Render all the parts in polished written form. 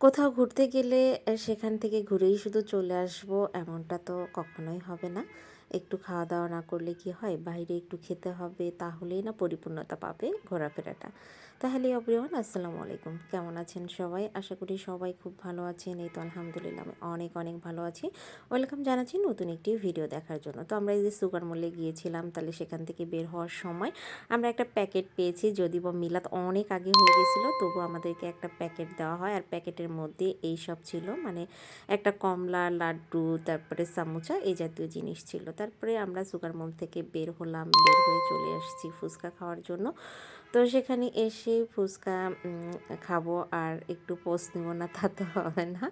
কোথাও ঘুরতে গেলে সেখান থেকে ঘুরেই শুধু চলে আসবো এমনটা তো কখনোই হবে না। একটু খাওয়া দাওয়া না করলে কি হয়? বাইরে একটু খেতে হবে, তাহলেই না পরিপূর্ণতা পাবে ঘোরাফেরাটা। তাহলে এভরিওয়ান আসসালামু আলাইকুম। কেমন আছেন সবাই? আশা করি সবাই খুব ভালো আছেন। এই তো আলহামদুলিল্লাহ আমি অনেক অনেক ভালো আছি। ওয়েলকাম জানাচ্ছি নতুন একটি ভিডিও দেখার জন্য। তো আমরা এই যে সুগার মলে গিয়েছিলাম, তাহলে সেখান থেকে বের হওয়ার সময় আমরা একটা প্যাকেট পেয়েছি। যদিও বা মিলাদ অনেক আগে হয়ে গেছিলো, তবুও আমাদেরকে একটা প্যাকেট দেওয়া হয়। আর প্যাকেটের মধ্যে এইসব ছিল, মানে একটা কমলা, লাড্ডু, তারপরে সামোচা, এই জাতীয় জিনিস ছিল। তারপরে আমরা সুগার মল থেকে বের হলাম, বের হয়ে চলে আসছি ফুচকা খাওয়ার জন্য। তো সেখানে এসে ফুচকা খাবো আর একটু পোস্ট নেব না, তা তো হবে না।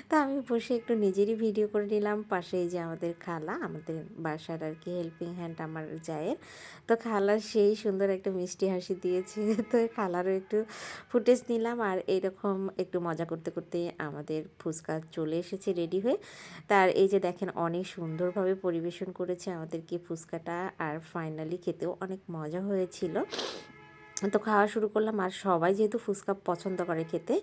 তা আমি বসে একটু নিজেরই ভিডিও করে নিলাম। পাশে এই যে আমাদের খালা, আমাদের বাসার আর কি হেল্পিং হ্যান্ড আমার জায়ের। তো খালা সেই সুন্দর একটা মিষ্টি হাসি দিয়েছে। তো খালারও একটু ফুটেজ নিলাম। আর এইরকম একটু মজা করতে করতে আমাদের ফুচকা চলে এসেছে রেডি হয়ে। তার এই যে দেখেন অনেক সুন্দরভাবে পরিবেশন করেছে আমাদেরকে ফুচকাটা। আর ফাইনালি খেতেও অনেক মজা হয়েছিল। তো খাওয়া শুরু করলাম। আর সবাই যেহেতু ফুচকা পছন্দ করে খেতে,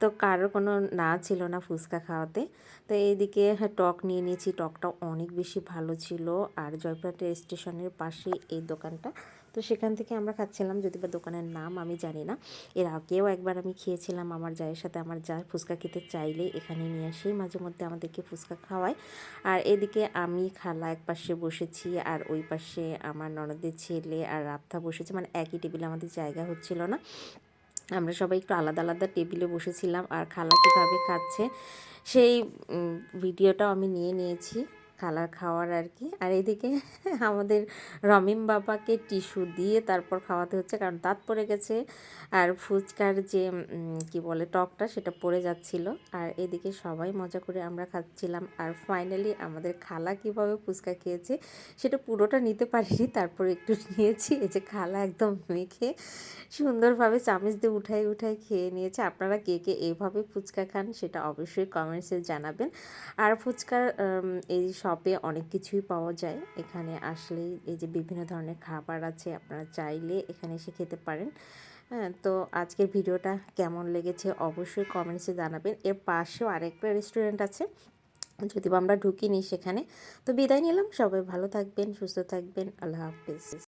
তো কারোর কোনো না ছিল না ফুচকা খাওয়াতে। তো এইদিকে টক নিয়ে নিয়েছি, টকটাও অনেক বেশি ভালো ছিল। আর জয়পুরহাট স্টেশনের পাশেই এই দোকানটা। তো সেখান থেকে আমরা খাচ্ছিলাম, যদি বা দোকানের নাম আমি জানি না। এর আগেও একবার আমি খেয়েছিলাম আমার জায়ের সাথে। আমার যা ফুচকা খেতে চাইলে এখানে নিয়ে আসি, মাঝে মধ্যে আমাদেরকে ফুচকা খাওয়ায়। আর এদিকে আমি খালা এক পাশে বসেছি, আর ওই পাশে আমার ননদের ছেলে আর রাবথা বসেছে, মানে একই টেবিলে আমাদের জায়গা হচ্ছিল না। আমরা সবাই একটু আলাদা আলাদা টেবিলে বসেছিলাম। আর খালা কীভাবে খাচ্ছে সেই ভিডিওটাও আমি নিয়ে নিয়েছি, খালার খাওয়ার আর কি। আর এদিকে আমাদের রমিম বাবাকে টিস্যু দিয়ে তারপর খাওয়াতে হচ্ছে, কারণ দাঁত পড়ে গেছে। আর ফুচকার যে কি বলে টকটা, সেটা পড়ে যাচ্ছিল। আর এদিকে সবাই মজা করে আমরা খাচ্ছিলাম। আর ফাইনালি আমাদের খালা কীভাবে ফুচকা খেয়েছে সেটা পুরোটা নিতে পারিনি, তারপর একটু নিয়েছি। এই যে খালা একদম মেখে সুন্দরভাবে চামচ দিয়ে উঠাই উঠাই খেয়ে নিয়েছে। আপনারা কে কে এইভাবে ফুচকা খান সেটা অবশ্যই কমেন্টসে জানাবেন। আর ফুচকার এই শপে অনেক কিছুই পাওয়া যায়। এখানে আসলেই এই যে বিভিন্ন ধরনের খাবার আছে, আপনারা চাইলে এখানে এসে খেতে পারেন। হ্যাঁ, তো আজকের ভিডিওটা কেমন লেগেছে অবশ্যই কমেন্টসে জানাবেন। এর পাশেও আরেকটা রেস্টুরেন্ট আছে, যদিও আমরা ঢুকিনি সেখানে। তো বিদায় নিলাম, সবাই ভালো থাকবেন, সুস্থ থাকবেন, আল্লাহ হাফেজ।